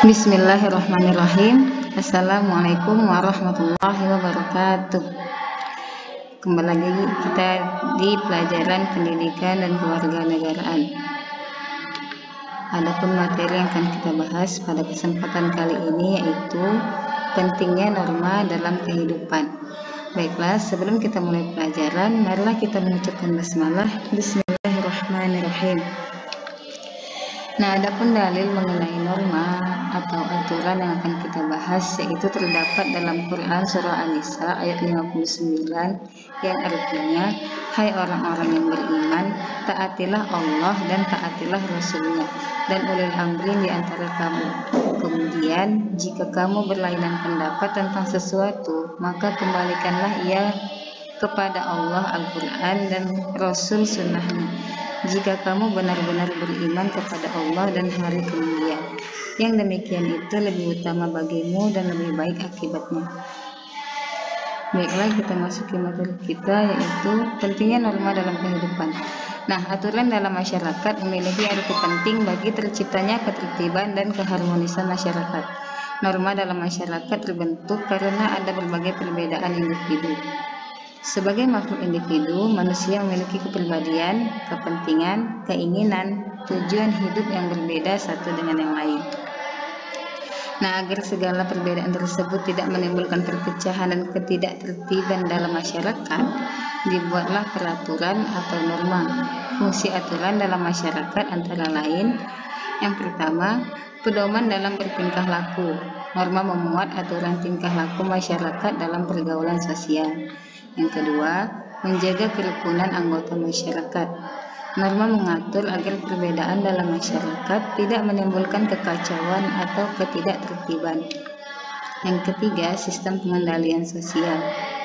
Bismillahirrahmanirrahim. Assalamualaikum warahmatullahi wabarakatuh. Kembali lagi kita di pelajaran pendidikan dan kewarganegaraan. Adapun materi yang akan kita bahas pada kesempatan kali ini yaitu pentingnya norma dalam kehidupan. Baiklah, sebelum kita mulai pelajaran, marilah kita mengucapkan basmalah. Bismillahirrahmanirrahim. Nah, adapun dalil mengenai norma atau aturan yang akan kita bahas yaitu terdapat dalam Quran surah An-Nisa ayat 59 yang artinya, hai orang-orang yang beriman, taatilah Allah dan taatilah Rasulnya dan ulil amri di antara kamu. Kemudian, jika kamu berlainan pendapat tentang sesuatu, maka kembalikanlah ia kepada Allah Al-Quran dan Rasul Sunnahnya. Jika kamu benar-benar beriman kepada Allah dan hari kemudian, yang demikian itu lebih utama bagimu dan lebih baik akibatnya. Baiklah, kita masuk ke materi kita yaitu pentingnya norma dalam kehidupan. Nah, aturan dalam masyarakat memiliki arti penting bagi terciptanya ketertiban dan keharmonisan masyarakat. Norma dalam masyarakat terbentuk karena ada berbagai perbedaan individu. Sebagai makhluk individu, manusia memiliki kepribadian, kepentingan, keinginan, tujuan hidup yang berbeda satu dengan yang lain. Nah, agar segala perbedaan tersebut tidak menimbulkan perpecahan dan ketidaktertiban dalam masyarakat, dibuatlah peraturan atau norma. Fungsi aturan dalam masyarakat antara lain: yang pertama, pedoman dalam bertingkah laku. Norma memuat aturan tingkah laku masyarakat dalam pergaulan sosial. Yang kedua, menjaga kerukunan anggota masyarakat. Norma mengatur agar perbedaan dalam masyarakat tidak menimbulkan kekacauan atau ketidaktertiban. Yang ketiga, sistem pengendalian sosial.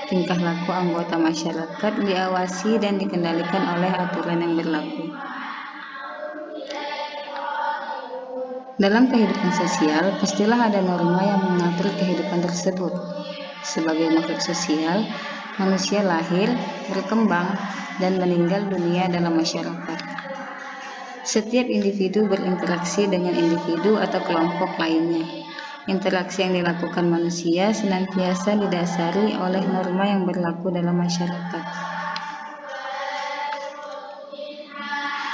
Tingkah laku anggota masyarakat diawasi dan dikendalikan oleh aturan yang berlaku. Dalam kehidupan sosial, pastilah ada norma yang mengatur kehidupan tersebut. Sebagai makhluk sosial, manusia lahir, berkembang, dan meninggal dunia dalam masyarakat. Setiap individu berinteraksi dengan individu atau kelompok lainnya. Interaksi yang dilakukan manusia senantiasa didasari oleh norma yang berlaku dalam masyarakat.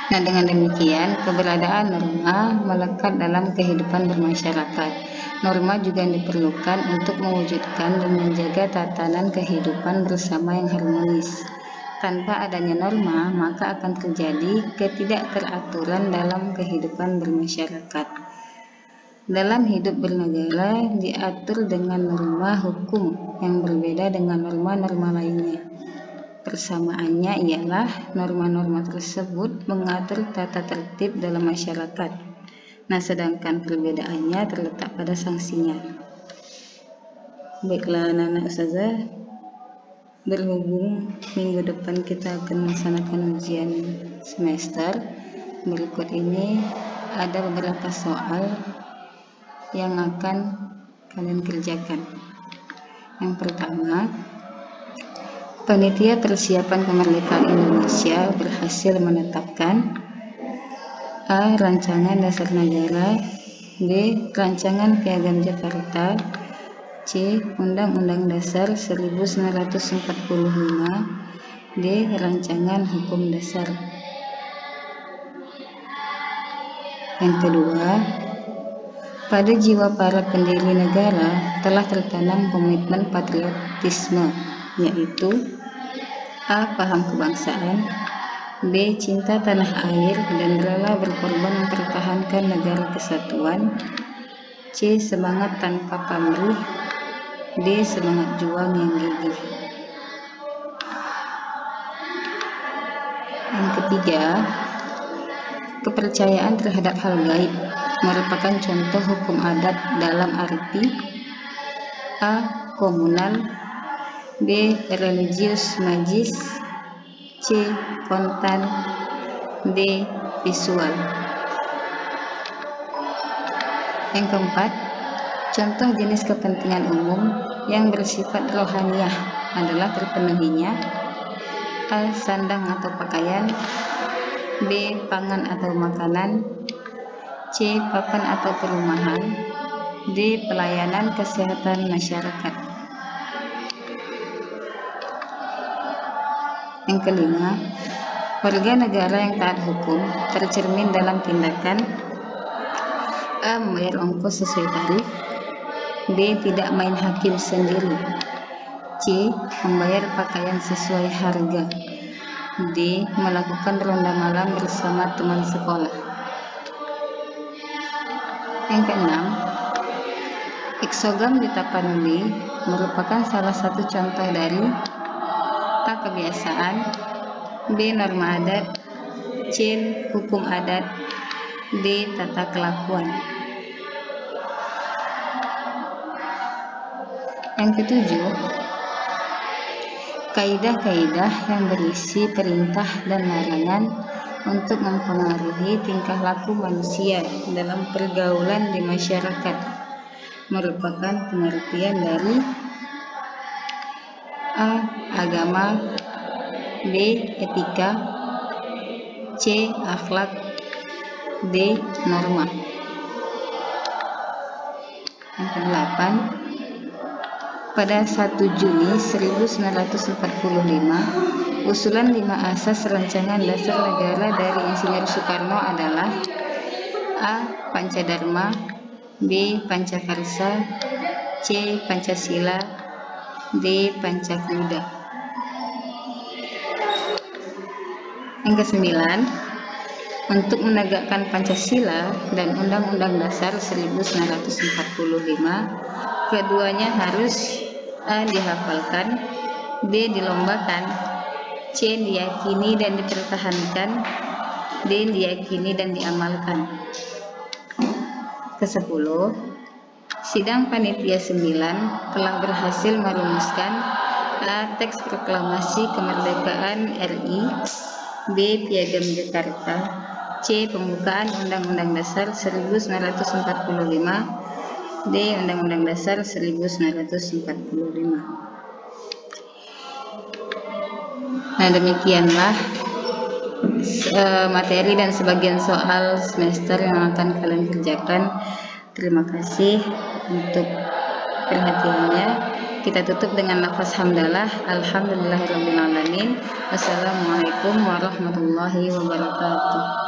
Nah, dengan demikian, keberadaan norma melekat dalam kehidupan bermasyarakat. Norma juga diperlukan untuk mewujudkan dan menjaga tatanan kehidupan bersama yang harmonis. Tanpa adanya norma, maka akan terjadi ketidakteraturan dalam kehidupan bermasyarakat. Dalam hidup bernegara diatur dengan norma hukum yang berbeda dengan norma-norma lainnya. Persamaannya ialah norma-norma tersebut mengatur tata tertib dalam masyarakat. Nah, sedangkan perbedaannya terletak pada sanksinya. Baiklah anak-anak ustazah, berhubung minggu depan kita akan melaksanakan ujian semester, berikut ini ada beberapa soal yang akan kalian kerjakan. Yang pertama, Panitia Persiapan Kemerdekaan Indonesia berhasil menetapkan A. Rancangan Dasar Negara, B. Rancangan Piagam Jakarta, C. Undang-Undang Dasar 1945, D. Rancangan Hukum Dasar. Yang kedua, pada jiwa para pendiri negara telah tertanam komitmen patriotisme, yaitu A. Paham kebangsaan, B. Cinta tanah air dan rela berkorban mempertahankan negara kesatuan, C. Semangat tanpa pamrih, D. Semangat juang yang gigih. Yang ketiga, kepercayaan terhadap hal gaib merupakan contoh hukum adat dalam arti A. Komunal, B. Religius magis, C. Kontan, D. Visual. Yang keempat, contoh jenis kepentingan umum yang bersifat rohaniah adalah terpenuhinya A. Sandang atau pakaian, B. Pangan atau makanan, C. Papan atau perumahan, D. Pelayanan kesehatan masyarakat. Yang kelima, warga negara yang taat hukum tercermin dalam tindakan A. Membayar ongkos sesuai tarif, B. Tidak main hakim sendiri, C. Membayar pakaian sesuai harga, D. Melakukan ronda malam bersama teman sekolah. Yang keenam, eksogam di Tapanuli merupakan salah satu contoh dari A. Kebiasaan, B. Norma adat, C. Hukum adat, D. Tata kelakuan. Yang ketujuh, kaidah-kaidah yang berisi perintah dan larangan untuk mempengaruhi tingkah laku manusia dalam pergaulan di masyarakat merupakan pengertian dari A. Agama, B. Etika, C. Akhlak, D. Norma. Yang kedelapan, pada 1 Juni 1945, usulan 5 asas rancangan dasar negara dari Insinyur Soekarno adalah A. Pancadharma, B. Pancakarsa, C. Pancasila, D. Pancakuda. Yang kesembilan, untuk menegakkan Pancasila dan Undang-Undang Dasar 1945, keduanya harus A. dihafalkan, B. dilombakan, C. diyakini dan dipertahankan, D. diyakini dan diamalkan. Ke-10, sidang panitia 9 telah berhasil merumuskan A. Teks proklamasi kemerdekaan RI, B. Piagam Jakarta, C. Pembukaan Undang-Undang Dasar 1945, D. Undang-Undang Dasar 1945. Nah, demikianlah materi dan sebagian soal semester yang akan kalian kerjakan. Terima kasih untuk perhatiannya. Kita tutup dengan lafaz hamdalah. Alhamdulillahirabbil alamin. Wassalamualaikum warahmatullahi wabarakatuh.